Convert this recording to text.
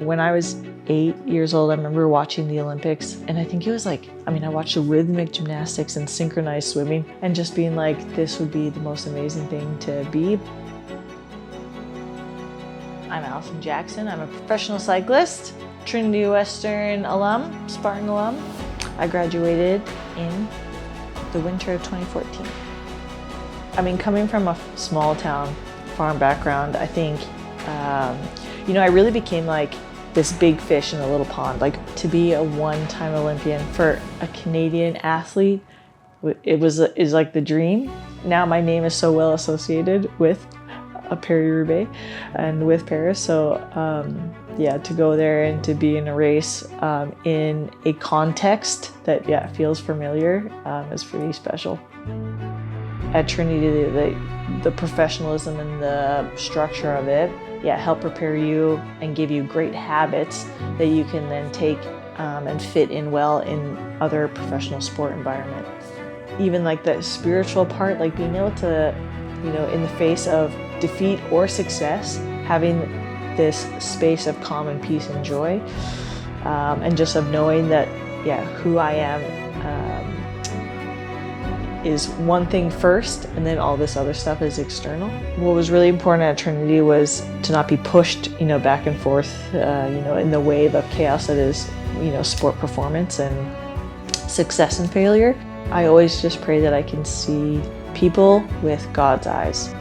When I was 8 years old, I remember watching the Olympics, and I think it was like, I watched the rhythmic gymnastics and synchronized swimming and just being like, this would be the most amazing thing to be. I'm Alison Jackson. I'm a professional cyclist, Trinity Western alum, Spartan alum. I graduated in the winter of 2014. Coming from a small town farm background, I think, I really became like this big fish in a little pond. Like, to be a one-time Olympian for a Canadian athlete, is like the dream. Now my name is so well associated with a Paris-Roubaix and with Paris. So to go there and to be in a race in a context that feels familiar is pretty special. At Trinity, the professionalism and the structure of it help prepare you and give you great habits that you can then take and fit in well in other professional sport environments. Even like the spiritual part, like being able to, in the face of defeat or success, having this space of calm and peace and joy, and just of knowing that, who I am is one thing first, and then all this other stuff is external. What was really important at Trinity was to not be pushed, back and forth, in the wave of chaos that is, sport performance and success and failure. I always just pray that I can see people with God's eyes.